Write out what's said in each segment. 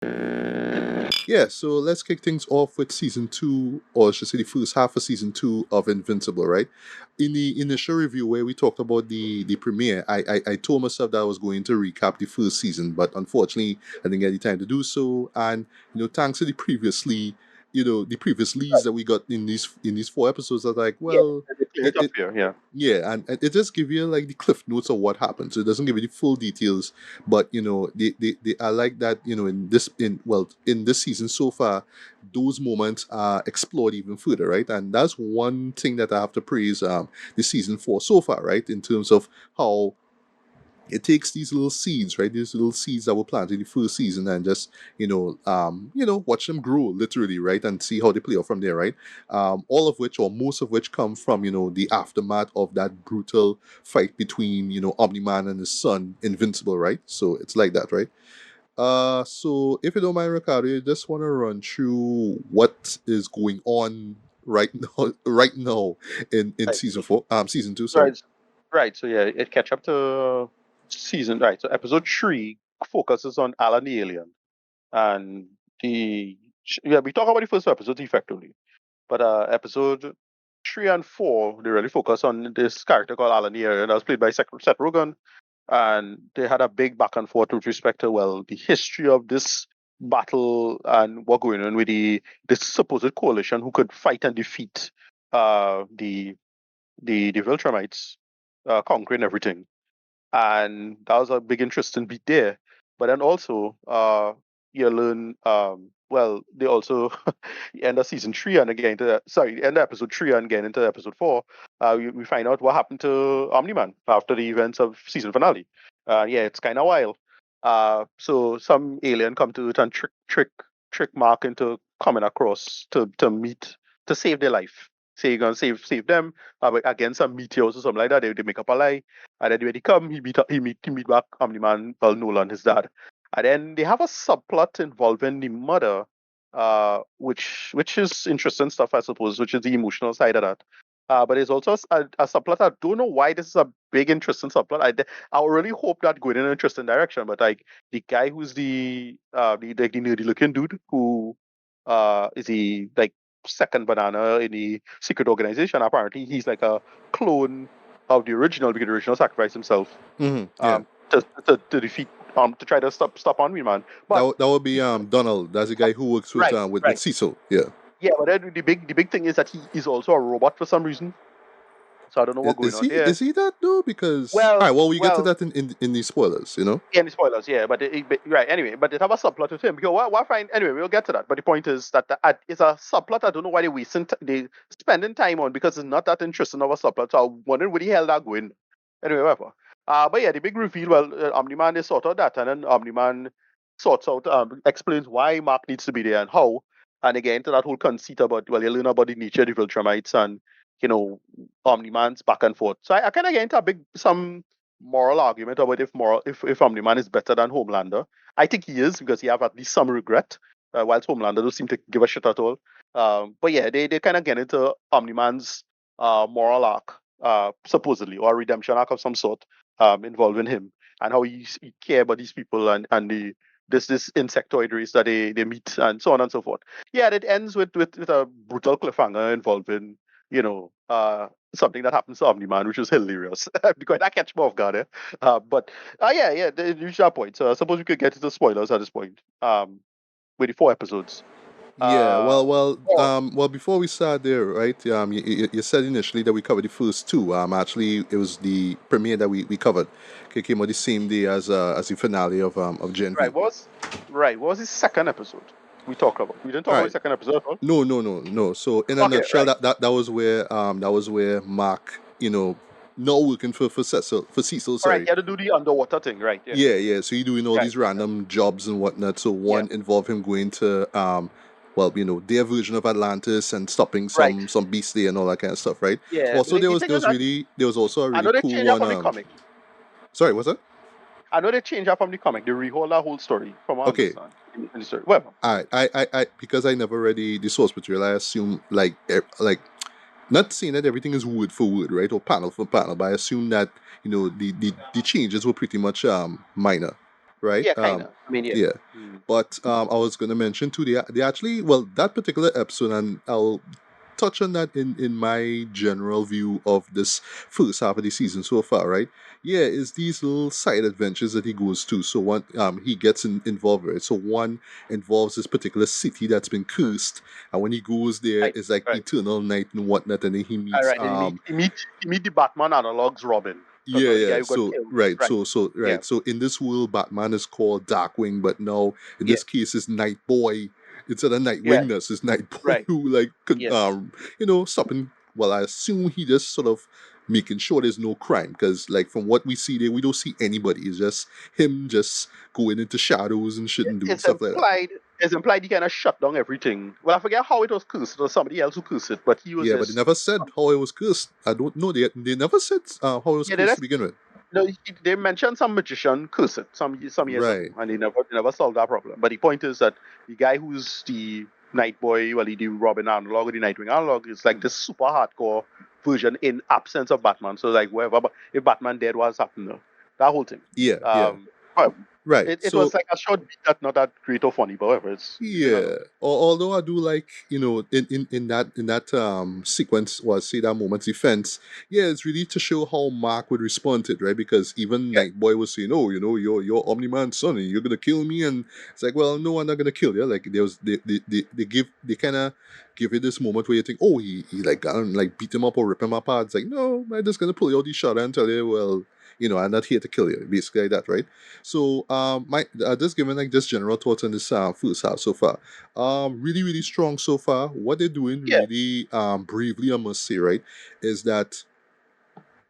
Yeah, so let's kick things off with season two, or I should say the first half of season two of Invincible, right? In the initial review where we talked about the premiere, I told myself that I was going to recap the first season, but unfortunately I didn't get the time to do so. And thanks to the previous leads that we got in these 4 episodes, I was like, Yeah, well, they clean it it, up it here. Yeah. yeah, and it just give you like the cliff notes of what happened. So it doesn't give you the full details, but they I like that in this season so far, those moments are explored even further, right? And that's one thing that I have to praise the season for so far, right? In terms of how it takes these little seeds, right? These little seeds that were planted in the first season, and just watch them grow literally, right, and see how they play out from there, right? All of which, or most of which, come from the aftermath of that brutal fight between Omni Man and his son Invincible, right? So it's like that, right? So if you don't mind, Ricardo, I just want to run through what is going on right now, right now in Right. season four, season two, sorry. Right. Right. So yeah, it catch up to season. Right. So episode 3 focuses on Alan the alien, and we talk about the first episode effectively, but episode 3 and 4 they really focus on this character called Alan the alien that was played by Seth Rogen, and they had a big back and forth with respect to the history of this battle and what going on with this supposed coalition who could fight and defeat the Viltrumites, conquering everything, and that was a big interesting beat there. But then also, you learn, they also end of season 3 and again into end of episode 3 and again into episode 4. We find out what happened to Omni Man after the events of season finale. Yeah, it's kind of wild. So some alien come to Earth and trick Mark into coming across to meet to save their life. Say you're gonna save them against some meteors or something like that. They make up a lie, and then when he come, he meet back Omni Man, well, Nolan, his dad, and then they have a subplot involving the mother, which is interesting stuff, I suppose, which is the emotional side of that. But there's also a subplot. I don't know why this is a big interesting subplot. I really hope that going in an interesting direction. But like the guy who's the nerdy looking dude who is the like second banana in the secret organization. Apparently, he's like a clone of the original because the original sacrificed himself Yeah. to defeat to try to stop Henry Man. But That would be Donald. That's the guy who works with right, with right, Cecil. Yeah. yeah. But then the big thing is that he is also a robot for some reason. So I don't know Is, what's going is on he there. is he that though? Because all Well, right, well, we get to well, that in the spoilers, yeah, the spoilers, yeah. But right anyway. But they have a subplot with him because what I find anyway. We'll get to that. But the point is that it's a subplot. I don't know why they spending time on because it's not that interesting of a subplot. So I'm wondering where the hell that going. Anyway, whatever. But yeah, the big reveal. Well, Omni Man is sort out that, and then Omni Man sorts out explains why Mark needs to be there and how. And again, into that whole conceit about you learn about the nature of the Viltrumites and you know Omni Man's back and forth. So I kind of get into a big some moral argument about if Omni Man is better than Homelander. I think he is because he have at least some regret, whilst Homelander don't seem to give a shit at all. But yeah, they kind of get into Omni Man's moral arc, supposedly, or a redemption arc of some sort, involving him and how he care about these people and this insectoid race that they meet and so on and so forth. Yeah, it ends with a brutal cliffhanger involving something that happens to Omni Man, which is hilarious. Because that catch me off guard. But yeah, they reached that point. So I suppose we could get into spoilers at this point. With the 4 episodes. Yeah. Uh, or Well. Before we start there, right? You said initially that we covered the first two. Actually, it was the premiere that we covered. Okay, came out the same day as the finale of Gen V. right, what was the second episode we talked about? We didn't All talk about the right. second episode at all. No, no, no, no. So in a Okay, nutshell, right. that was where Mark, not working for Cecil, All right, sorry. you had to do the underwater thing, right? Yeah, Yeah, yeah. So he doing all right, these random jobs and whatnot. So yeah, one involved him going to their version of Atlantis and stopping right. some beast there and all that kind of stuff, right? Yeah, Also the thing is that there was also a I really know they cool changed that one. from the comic. Sorry, what's that? I know they changed that from the comic. They rehold that whole story, from what I Okay. understand, in the story. Well, I because I never read the source material, I assume like not saying that everything is word for word, right, or panel for panel, but I assume that the changes were pretty much minor. right? Yeah, kinda. I mean, yeah. Yeah. Mm. But I was going to mention too, they actually, well, that particular episode, and I'll touch on that in my general view of this first half of the season so far, right? Yeah, is these little side adventures that he goes to. So one, he gets involved, right? So one involves this particular city that's been cursed, and when he goes there, Right, it's like right. eternal night and whatnot, and then he All meets right. Then he meet the Batman analogs Robin. Because yeah, the yeah. guy who got So killed. right, Right. Yeah. right. So in this world, Batman is called Darkwing, but now in Yeah. this case, it's Night Boy. Instead of Yeah. Nightwingness, it's Night Boy Right. who like Yeah. stopping. Well, I assume he just sort of making sure there's no crime because like from what we see there, we don't see anybody. It's just him just going into shadows and shit and doing It's stuff like that. implied. It's implied he kind of shut down everything. Well, I forget how it was cursed. It was somebody else who cursed it, but he was Yeah, but they just. never said how it was cursed. I don't know. They never said how it was Yeah, they cursed to just, begin with. no, they mentioned some magician cursed it some years ago, Right. and they never solved that problem. But the point is that the guy who's the Night Boy, well, he the Robin analog or the Nightwing analog, is like this super hardcore version in absence of Batman. So like wherever, but if Batman dead, what's happening? That whole thing. Yeah. Yeah. Um, but Right. it was So like a short beat that not that great or funny, but whatever. I don't know. yeah, although I do like in that sequence was say that moment's defense, yeah, it's really to show how Mark would respond to it, right? Because even Yeah, Nightboy was saying, "Oh, you're Omni Man's son, and you're gonna kill me," and it's like, "Well, no, I'm not gonna kill you." Like there was they kind of give you this moment where you think, "Oh, he like gonna like beat him up or rip him apart." It's like, no, I'm just gonna pull you out the shot and tell you, well, I'm not here to kill you, basically like that, right? So, my just giving like just general thoughts on this first half so far. Really, really strong so far. What they're doing yeah, really bravely, I must say, right, is that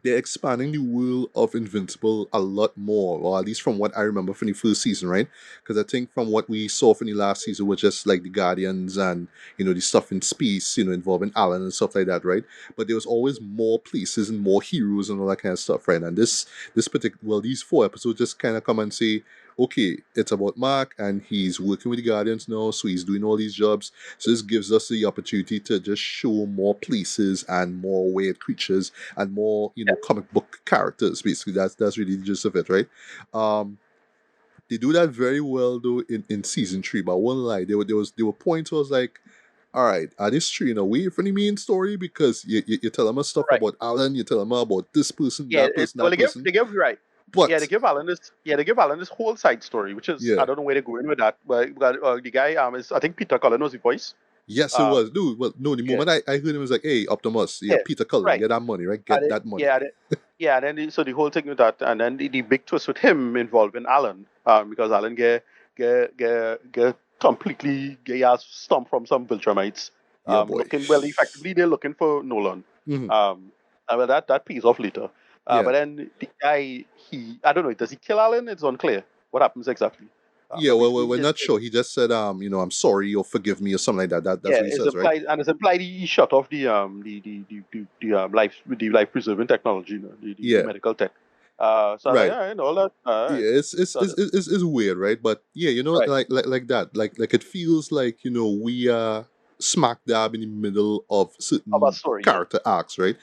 they're expanding the world of Invincible a lot more, or at least from what I remember from the first season, right? Because I think from what we saw from the last season was just like the Guardians and the stuff in space, involving Alan and stuff like that, right? But there was always more places and more heroes and all that kind of stuff, right? And this particular these 4 episodes just kind of come and say, okay, it's about Mark and he's working with the Guardians now, so he's doing all these jobs. So this gives us the opportunity to just show more places and more weird creatures and more yeah. comic book characters. Basically, that's really the gist of it, right? um they do that very well though in season 3, but I won't lie, there were points where I was like, all right, are this straying away from the main story? Because you tell them stuff Right. about Alan, you tell them about this person, Yeah. that person, Well, that person, they but give Alan this. Yeah, they give Alan this whole side story, which is yeah. I don't know where they're going with that. But the guy is, I think, Peter Cullen was the voice. Yes, it was. Um, Dude, well, no, the yeah, moment I heard him, it was like, hey, Optimus, yeah, yeah, Peter Cullen, right. get that money, right? And Get that money. yeah, yeah. And then so the whole thing with that, and then the big twist with him involving Alan, because Alan get completely gay ass stumped from some Viltrumites. Yeah, boy. Looking well, effectively they're looking for Nolan. Hmm. And well, that pays off later. Yeah. But then the guy, I don't know, does he kill Alan? It's unclear what happens exactly. Yeah, But well, basically, we're not sure. He just said, I'm sorry or forgive me or something like that. That's yeah, what he says, right? it's implied he shut off the life preserving technology, the Yeah, medical tech. So I was like, right. all right, all that, all Yeah, right. So it's weird, right? But yeah, right, like that, like it feels like we are smack dab in the middle of about certain story, yeah, character arcs, right?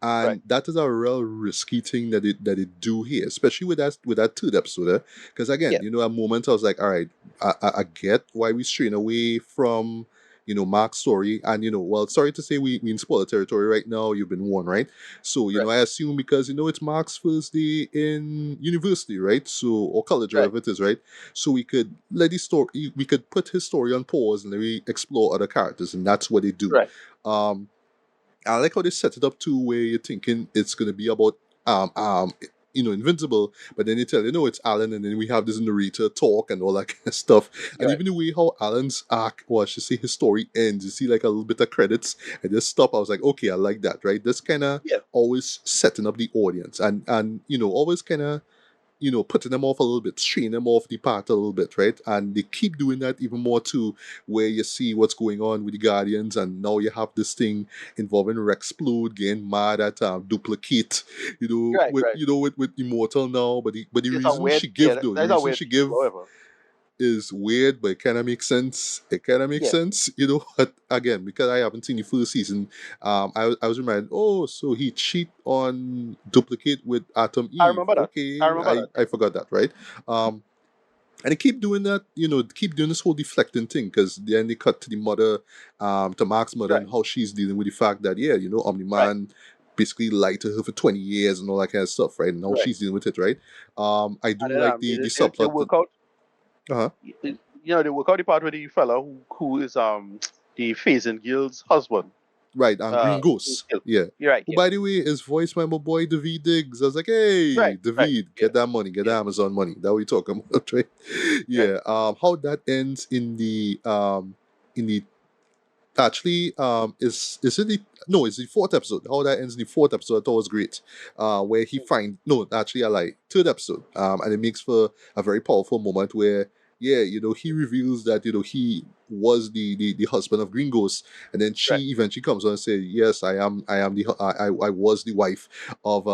right, And that is a real risky thing that it do here, especially with that third episode. Because again, yeah, a moment I was like, all right, I get why we strain away from Mark's story, and well, sorry to say we in spoiler territory right now. You've been warned, right? So, right, I assume because, it's Mark's first day in university, right? So, or college, or right, whatever it is, right? So we could we could put his story on pause and then we explore other characters, and that's what they do. right. Um, I like how they set it up too, where you're thinking it's going to be about Invincible, but then they tell you, no, it's Alan, and then we have this narrator talk and all that kind of stuff. And You're right. even the way how Alan's arc, or I should say his story ends, you see like a little bit of credits and just stop. I was like, okay, I like that, right? This kind of Yeah, always setting up the audience and always kind of putting them off a little bit, straining them off the path a little bit, right? And they keep doing that even more too, where you see what's going on with the Guardians, and now you have this thing involving Rexplode getting mad at Duplicate, you're right, with right. with Immortal now, but the It's a reason weird, she yeah. give though, the That's a reason weird she piece, give however. is weird, but it kind of makes sense. It kind of makes Yeah, sense, But again, because I haven't seen the full season, I was reminded. Oh, so he cheat on Duplicate with Atom I Eve. remember that. I Okay, remember I that. Yeah, I forgot that, right? Um, And they keep doing that, keep doing this whole deflecting thing, because then they cut to the mother, to Mark's mother, Right. and how she's dealing with the fact that, yeah, Omni Right. Man basically lied to her for 20 years and all that kind of stuff, right? And how Right. she's dealing with it, right? I do And then like the they subplot. work out. Uh-huh. They work out the part with the fella who is the Phasing Guild's husband. Right, Green Who's Ghost. killed. Yeah. You're right. Who, Yeah. by the way, is voiced by my boy David Diggs. I was like, Right. hey, Right. David, Yeah. get that money, get Yeah. that Amazon money. That what we talking about, right? Right. Yeah. How that ends in the actually is it the no, it's the fourth episode. How that ends in the fourth episode I thought was great. Where he find no, actually I like third episode. And it makes for a very powerful moment where, yeah, he reveals that, he was the husband of Green Ghost, and then she Right. eventually comes on and say, yes, I am I was the wife of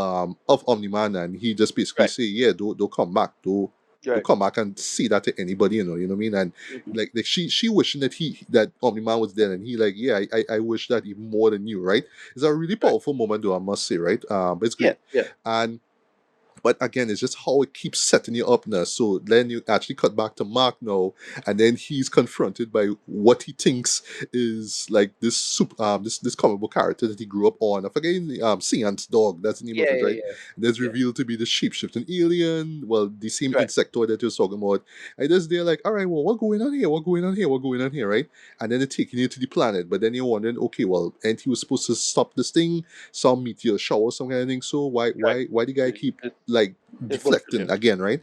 Omni-Man. And he just basically Right. say, yeah, don't come back, don't Right. come back and see that to anybody, you know what I mean? And Mm-hmm. like she wishing that Omni Man was dead, and he like, yeah, I wish that even more than you, right? It's a really Right. powerful moment, though, I must say, right? But it's Yeah. great. Yeah. And but again, it's just how it keeps setting you up now. So then you actually cut back to Mark now, and then he's confronted by what he thinks is like this comic book character that he grew up on. I forget Seance Dog. That's the name of Yeah. it, Yeah. right? Yeah. And that's Yeah. revealed to be the shapeshifting alien. Well, the same Right. insectoid that you was talking about. And just they're like, all right, well, what going on here? What going on here? What going on here, right? And then they're taking you to the planet. But then you're wondering, okay, well, and he was supposed to stop this thing, some meteor shower, some kind of thing. So why Right. why the guy keep It, like it's going to shoot deflecting him. again, right?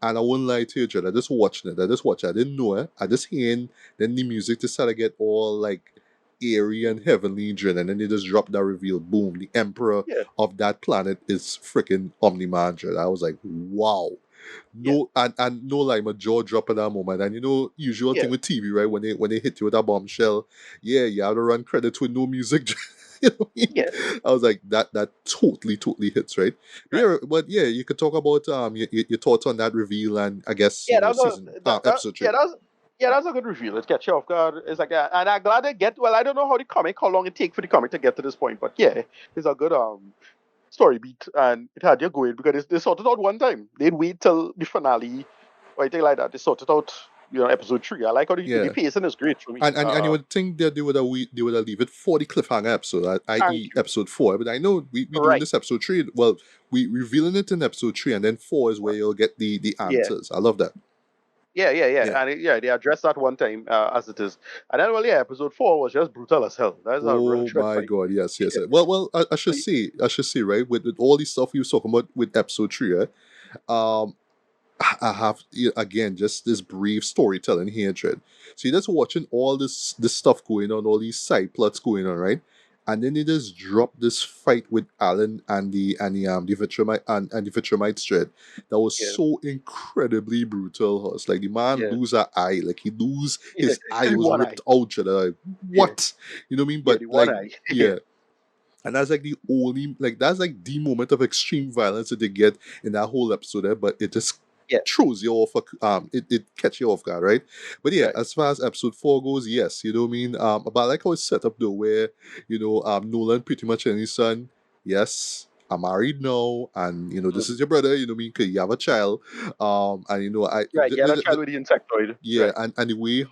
And I wouldn't lie to you, Jed. I just watching it. I just watch it. I didn't know it. I just hearing. Then the music just started to get all like airy and heavenly, Jed. And then they just drop that reveal. Boom. The emperor Yeah. of that planet is freaking Omni-Man, Jed. I was like, wow. Yeah. No, and no, like my jaw drop at that moment. And usual Yeah. thing with TV, right? When they hit you with a bombshell, yeah, you have to run credits with no music. you know what I mean? Yeah. I was like, that totally hits, right? Right. Yeah, but yeah, you could talk about your thoughts on that reveal, and I guess Yeah. That was season that. episode 3. Yeah. That's a good reveal. It gets you off guard. It's like that, and I'm glad they get. Well, I don't know how long it take for the comic to get to this point, but yeah, it's a good story beat, and it had you going because they sorted out one time. They'd wait till the finale or anything like that. They sorted out, episode 3. I like how the Yeah, pacing is great for me. and you would think that they would have leave it for the cliffhanger episode, Thank i.e. you. episode 4. But I know we doing Right. this episode 3. Well, we revealing it in episode 3, and then 4 is where you'll get the Yeah. answers. I love that. Yeah, Yeah. and they addressed that one time as it is, and then well, yeah, episode 4 was just brutal as hell. That's a real Oh dread my fight. god, yes. Well, I should say, right, with all the stuff you was talking about with episode 3, right? Um, I have again just this brief storytelling here, Dread. So you're just watching all this stuff going on, all these side plots going on, right? And then they just drop this fight with Alan and the Vitramite and the Vitramites, Dread. That was Yeah, so incredibly brutal. It's like the man yeah, lose an eye, like he lose yeah. his eye The was one ripped eye. out, Dread. Like, Yeah, what? You know what I mean? yeah, But the one like, eye. Yeah, yeah. And that's like the only, like, that's like the moment of extreme violence that they get in that whole episode there, but it just yeah, throws you off, it catch you off guard, right? But yeah, right. as far as episode 4 goes, yes, you know what I mean? But I like how it's set up though, where, Nolan pretty much and his son, yes, I'm married now, and, this Mhm. is your brother, you know what I mean? Because you have a child. And, Right, yeah, that child with the insectoid. yeah, Right. and the way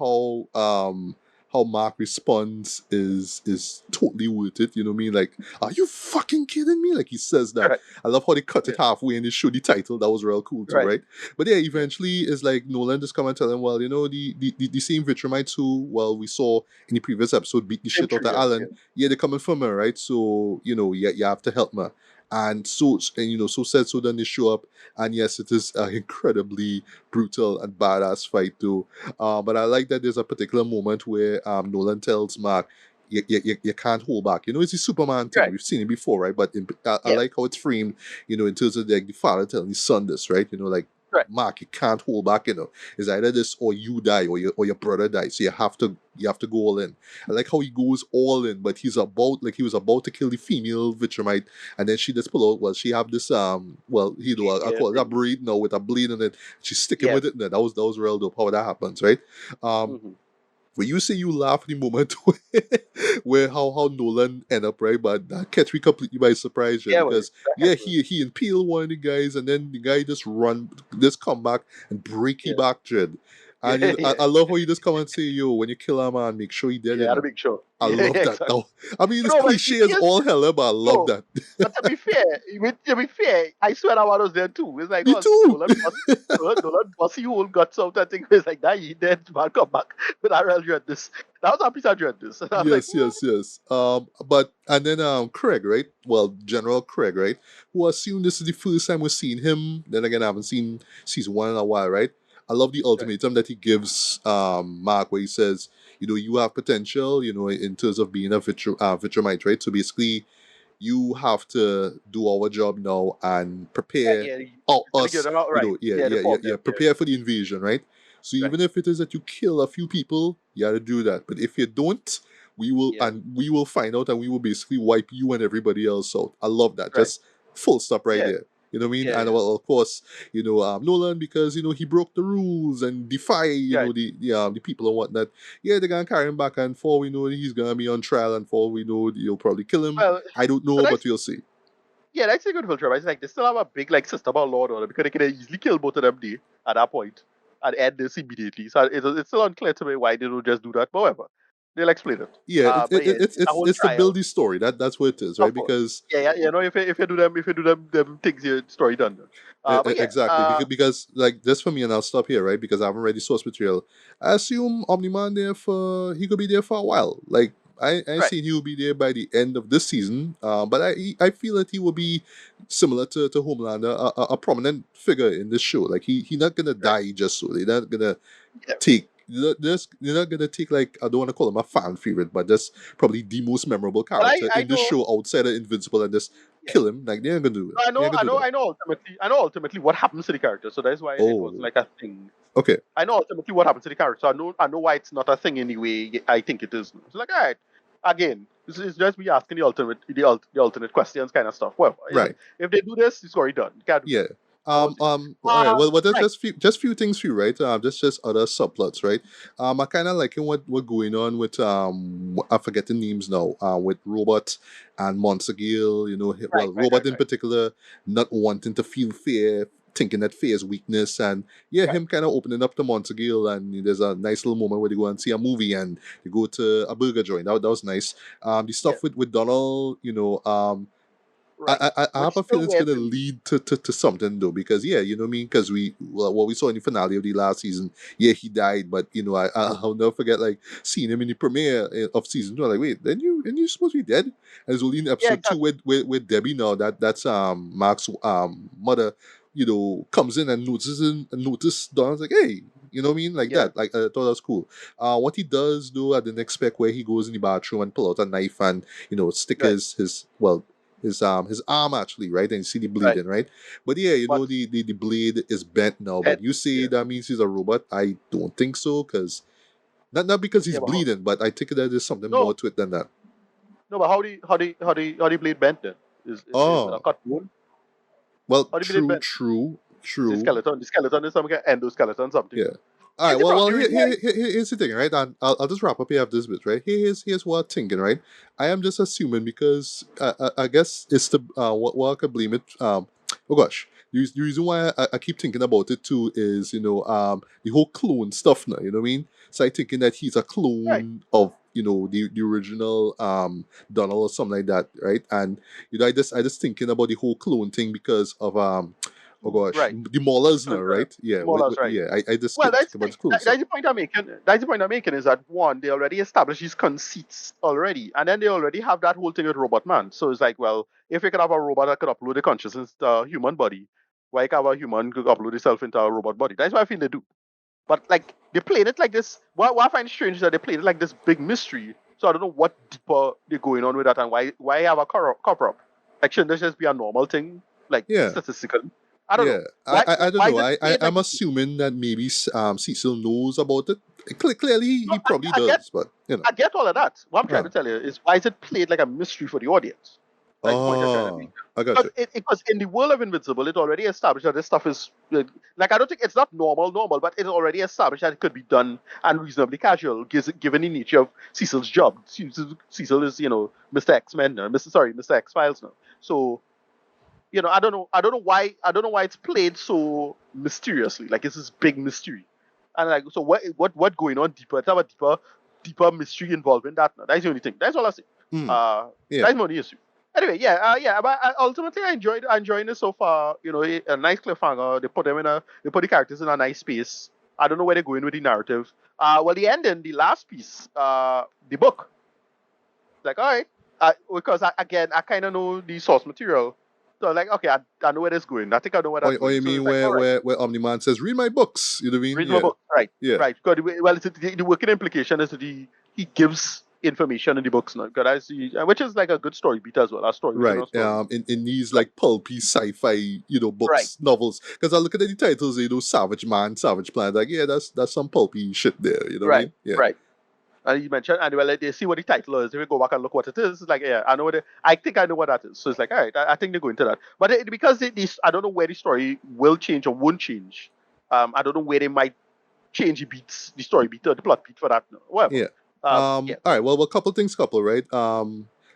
how Mark responds is totally worth it. You know what I mean? Like, are you fucking kidding me? Like he says that. Right. I love how they cut Yeah. it halfway and they show the title. That was real cool too, Right. right? But yeah, Yeah. eventually it's like Nolan just come and tell him, well, the same Vitramites who, well, we saw in the previous episode beat the Same shit out tree. of Yeah. Alan. Yeah. Yeah, they're coming from her, right? So you have to help me. And so said so. Then they show up, and yes, it is an incredibly brutal and badass fight too. But I like that there's a particular moment where Nolan tells Mark, you can't hold back. It's a Superman thing. Right. We've seen it before, right? But I Yeah. like how it's framed, in terms of like the father telling his son this, right? Like, Right. Mark, you can't hold back. It's either this or you die, or your brother dies. So you have to go all in. I like how he goes all in, but he was about to kill the female Vitramite, and then she just pull out. Well, she have this I Yeah. call it a braid now with a blade in it. She's sticking Yeah. with it. And that was real dope how that happens, right? Um, Mm-hmm. when you say you laugh at the moment where how Nolan end up, right? But that catch me completely by surprise, yeah, Yeah, well, because yeah, that he impaled one of the guys, and then the guy just come back and break his yeah, back, Jed. yeah, And yeah, I love how you just come and say, yo, when you kill a man, make sure he dead, yeah. To make sure. I Yeah, love yeah, that. exactly. Now, I mean, it's No, but the cliche thing as is, all hell, but I love no. that. But to be fair, I swear that one was there too. It's like, Me oh, too. Nolan bossy whole got something. It's like that. He dead, man, come back. But I really dread this. That was a piece of dread this. And I was like, Yes, yes, yes. But and then Craig, right? Well, General Craig, right? Who assumed this is the first time we're seeing him. Then again, I haven't seen season one in a while, right? I love the right, ultimatum that he gives Mark, where he says, you have potential, in terms of being a Vitramite, right? So basically, you have to do our job now and yeah, prepare yeah. Gonna get us, it out right. Yeah, the form them. Yeah, prepare for the invasion, right? So right. even if it is that you kill a few people, you gotta do that. But if you don't, Yeah, we will find out and we will basically wipe you and everybody else out. I love that. right. Just full stop right Yeah, there. You know what I mean? yeah, And yeah. well, of course, Nolan because he broke the rules and defy Right. the people and whatnot. Yeah, they're gonna carry him back, and for we know he's gonna be on trial, and for we know you'll probably kill him. Well, I don't so know, but that's we'll see. yeah, that's a good filter. It's like they still have a big like system of law and order because they could have easily kill both of them there at that point and end this immediately. So it's still unclear to me why they don't just do that. But whatever, they'll explain it. Yeah, But yeah, it's a whole it's the trial, buildy story. That's what it is, right? of course. Because Yeah, yeah, you know, if you do them things, your story done. Then. But yeah, exactly because like just for me, and I'll stop here, right? Because I haven't read the source material. I assume Omni-Man he could be there for a while. Like I right, seen he will be there by the end of this season. But I feel that he will be similar to Homelander, a prominent figure in this show. Like he not gonna right. die just so. They're not gonna Yeah. take. You're not gonna take like I don't want to call him a fan favorite, but just probably the most memorable But character I in this know, show outside of Invincible and just yeah. kill him. Like they're not gonna do it. I They're know, not gonna do that. I know ultimately what happens to the character. So that's why it wasn't Oh, like a thing. okay. I know ultimately what happens to the character. I know why it's not a thing in the way I think it is. It's like, all right, again, this is just me asking the alternate questions kind of stuff. Well, Right. if they do this, it's already done. You can't do Yeah. this. I won't say. All right. Well, that's Right, just few things for you, right? Just other subplots, right? I kind of liking what going on with I forget the names now. With Robot and Monsegil, right, well, right, Robot right, in right, particular, not wanting to feel fear, thinking that fear is weakness, and yeah, right. him kind of opening up to Monsegil, and there's a nice little moment where they go and see a movie and they go to a burger joint. That was nice. The Yeah, stuff with Donald, right. I have Which a still feeling it's weird gonna to me. lead to something though, because yeah, you know what I mean. Because what we saw in the finale of the last season, yeah, he died, but I'll never forget like seeing him in the premiere of season two. I'm like, wait, then you supposed to be dead? And it's only in Yeah, episode two exactly. with Debbie now that's Mark's mother, comes in and notice Don's like, hey. You know what I mean? Like Yeah, that. Like I thought that was cool. What he does though, I didn't expect where he goes in the bathroom and pull out a knife and stick right, his arm actually, right? And you see the right. bleeding, right? But yeah, But the blade is bent now. head, But you say yeah, that means he's a robot? I don't think so, because not because he's yeah. bleeding, but I think that there's something more No, to it than that. no. But how do you bleed bent then? Is it a Oh, cut wound? well, How do you bleed true, bent? true, Is it true. skeleton? The skeleton is some kind of endoskeleton something. Yeah. All right. The reason why Here's the thing, right? And I'll just wrap up here after this bit, right? Here's what I'm thinking, right? I am just assuming because I guess it's the what I could blame it. Oh gosh, the reason why I keep thinking about it too is the whole clone stuff now. You know what I mean? So I thinking that he's a right, clone of the original Donald or something like that, right? And I just thinking about the whole clone thing because of oh gosh, right. the Maulers now, Clone drive. right? Yeah, Molars, right. yeah. I just Well, think that's the about thing. the clone stuff. That's the point I'm making. That's the point I'm making is that one, they already established these conceits already, and then they already have that whole thing with Robot Man. So it's like, well, if you could have a robot that could upload the consciousness to a human body, why can't a human could upload itself into a robot body? That's what I feel they do. But like they played it like this. What I find strange is that they played it like this big mystery. So I don't know what deeper they're going on with that and why have a cover up. Like shouldn't this just be a normal thing, like Yeah, statistically? I don't yeah. know. Why I don't why is know. it played like I'm this? assuming that maybe Cecil knows about it. Clearly, No, he probably I get does, but I get all of that. What I'm trying uh, to tell you is why is it played like a mystery for the audience? That's the point I'm trying to make. Oh, I got Because you. because in the world of Invincible, it already established that this stuff is like I don't think it's not normal, but it's already established that it could be done and reasonably casual, given the nature of Cecil's job. Cecil is Mr. X Men now, Mr. X Files now. So I don't know why it's played so mysteriously. Like it's this big mystery, and like so what going on deeper? Let's have a deeper mystery involving that. Now. That's the only thing. That's all I say. Mm, yeah. That's my only issue. Anyway, yeah. But ultimately, I enjoyed it so far. A nice cliffhanger. They put the characters in a nice space. I don't know where they're going with the narrative. Well, the ending, the last piece, the book. Like, all right, because again, I kind of know the source material, so like, okay, I know where this going. I think I know where that's Or going. you So mean it's like, all right, where Omni-Man says, read my books, you know what I mean? read my Yeah. book, right, Yeah. right. Because well, the working implication is that he gives information in the books now. Because I see, which is like a good story beat as well, a story within Right. a story. In these Right, like pulpy sci-fi, right, books, novels. Because I look at the titles, Savage Man, Savage Planet. Like, yeah, that's some pulpy shit there. You know what I right, mean? Yeah. right. And you mentioned, and well, like, they see what the title is. If we go back and look what it is, it's like, yeah, I know I think I know what that is. So it's like, all right, I think they're going to that. But because I don't know where the story will change or won't change. I don't know where they might change the story beat or the plot beat for that. No, whatever. Yeah. Yeah, All right. Well, couple, right?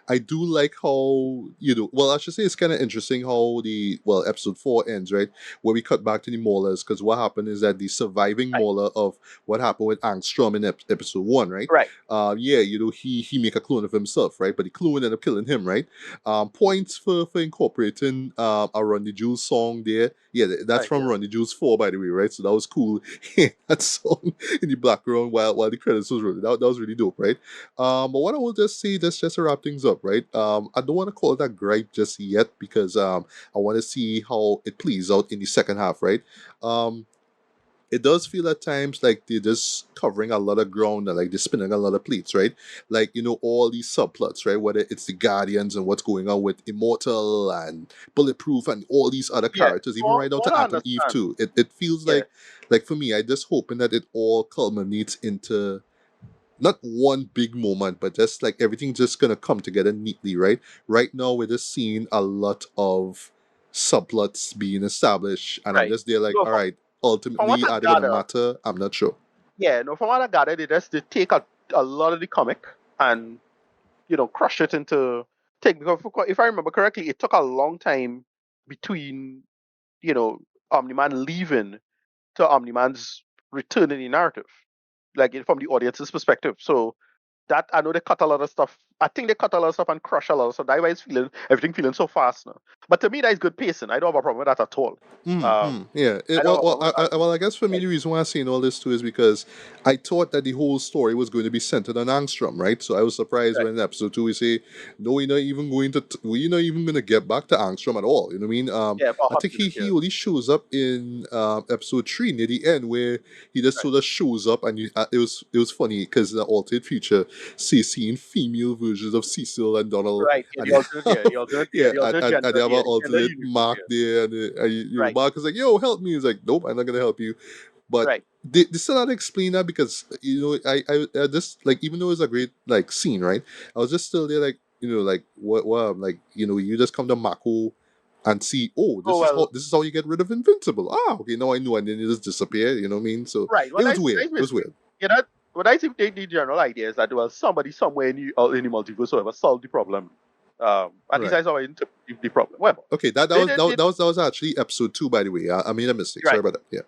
I do like how Well, I should say it's kind of interesting how the episode 4 ends, right? Where we cut back to the Maulers, because what happened is that the surviving right, Mauler of what happened with Angstrom in episode 1, right? right, Yeah, he make a clone of himself, right? But the clone ended up killing him, right? Points for incorporating a Run the Jewels song there. Yeah, that's right. from Yeah, Run the Jewels 4, by the way, right? So that was cool. That song in the background while the credits was rolling. That was really dope, right? But what I will just say, just to wrap things up, right? I don't want to call it a gripe just yet because I want to see how it plays out in the second half, right? Um, it does feel at times like they're just covering a lot of ground and like they're spinning a lot of plates, right? Like, all these subplots, right? Whether it's the Guardians and what's going on with Immortal and Bulletproof and all these other yeah. characters, even So right down what to I Atom Eve understand, too. It feels yeah, like for me, I just hoping that it all culminates into not one big moment, but just like everything just gonna come together neatly, right? Right now we're just seeing a lot of subplots being established, and I'm right. just there like, No, all right, from what ultimately, I are they gonna gather, matter? I'm not sure. yeah, no, from what I gather, they take a lot of the comic and crush it into take because if I remember correctly, it took a long time between you know Omni-Man leaving to Omni-Man's return in the narrative, like from the audience's perspective. So that I know they cut a lot of stuff. I think they cut a lot of stuff and crush a lot of stuff. That's why it's everything feeling so fast now. But to me, that is good pacing. I don't have a problem with that at all. Yeah. I don't have a problem with that. I guess for me, the reason why I'm saying all this too is because I thought that the whole story was going to be centered on Angstrom, right? So I was surprised Right. when in episode 2 we say, no, we're not even going to get back to Angstrom at all. You know what I mean? Yeah, for a I hot think minute. he Yeah. only shows up in episode 3 near the end where he just Right. sort of shows up, and it was funny because the altered future, seeing female versions of Cecil and Donald, Right. Yeah, and the alternate. Yeah, the alternate and gender. they have an Yeah, the gender alternate universe. Mark Yeah. there, and Right. Mark is like, "Yo, help me." He's like, "Nope, I'm not gonna help you." But Right. they still not explain that because I just like, even though it's a great like scene, right? I was just still there like, like what like, you just come to Mako and see, oh, Oh well. this is how you get rid of Invincible. Ah, okay, now I know, and then you just disappear. You know what I mean? So Right. Well, it was weird. that's It was basically weird. what I think the general idea is that well somebody somewhere in the multiverse will ever solve the problem. At least Right. I saw it into the problem. Well, Okay, they did that was actually episode 2, by the way. I made a mistake. Sorry right. about that. Yeah.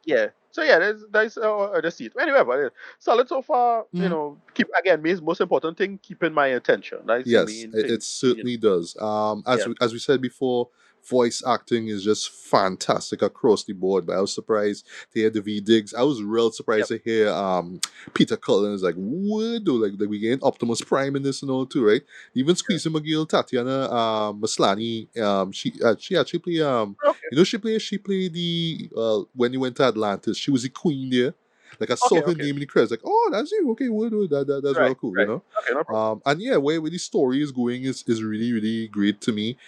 Yeah. So yeah, there's the seat. Anyway, but solid so far. Mm. Keep again. Most important thing, keeping my attention. That's the Yes, main it thing. certainly does. Yeah. As we said before, voice acting is just fantastic across the board. But I was surprised to hear the V Diggs. I was real surprised Yep. to hear Peter Cullen is like, what? Though? Like we getting Optimus Prime in this and all too, right? Even Yeah. Squeezy McGill, Tatiana Maslany, she actually play Okay. she played the when you went to Atlantis, she was the queen there. Like I saw Okay. her Okay. name in the credits, like, oh, that's you. Okay, that's real Right. cool, Right. Okay. No problem. and yeah, where the story is going is really really great to me.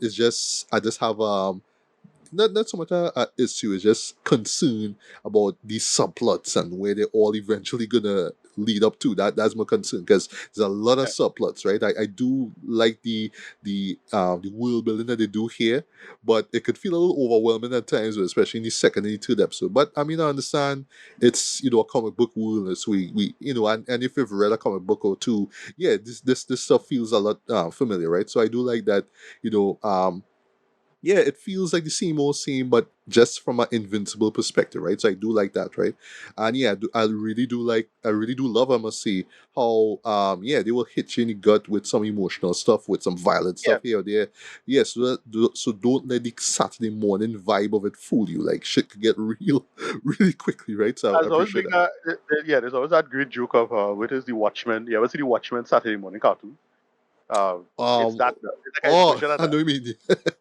It's just I just have not so much a issue. It's just concern about these subplots and where they're all eventually gonna lead up to. That's my concern because there's a lot of Yeah. subplots, right? I do like the world building that they do here, but it could feel a little overwhelming at times, especially in the second and the third episode. But I mean, I understand it's a comic book world, so we and if you've read a comic book or two, yeah, this stuff feels a lot familiar, right? So I do like that, you know. Yeah, it feels like the same old same, but just from an invincible perspective, right? So I do like that, right? And yeah, I really do love, I must say, how yeah, they will hit you in the gut with some emotional stuff, with some violent Yeah. stuff here or there. Yeah, so don't let the Saturday morning vibe of it fool you. Like shit could get real, really quickly, right? So I There's always appreciate been that. yeah, there's always that great joke of what is the Watchmen? You ever see the Watchmen Saturday morning cartoon? It's Um, that. It's like a oh, version of I that. know you mean.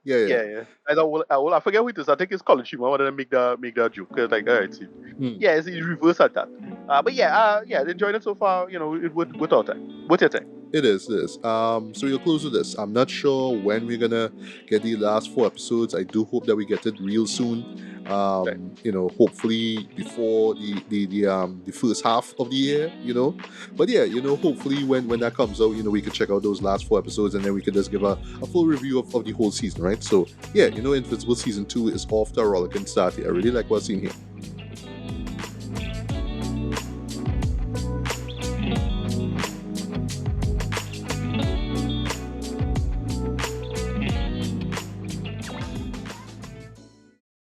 Yeah, yeah. Yeah, yeah. I forget who it is. I think it's Colin Shima. Wanted to make that joke. 'Cause like, all right, see. Hmm. Yeah, it's reverse at that. But yeah, yeah, enjoying it so far. You know, with our time, with your time. It is, it is. So we'll close with this. I'm not sure when we're gonna get the last 4 episodes. I do hope that we get it real soon. Right. Hopefully before the first half of the year, But yeah, hopefully when that comes out, we can check out those last 4 episodes and then we can just give a full review of the whole season, right? So yeah, Invincible season 2 is off to a rollicking start here. I really like what I've seen here.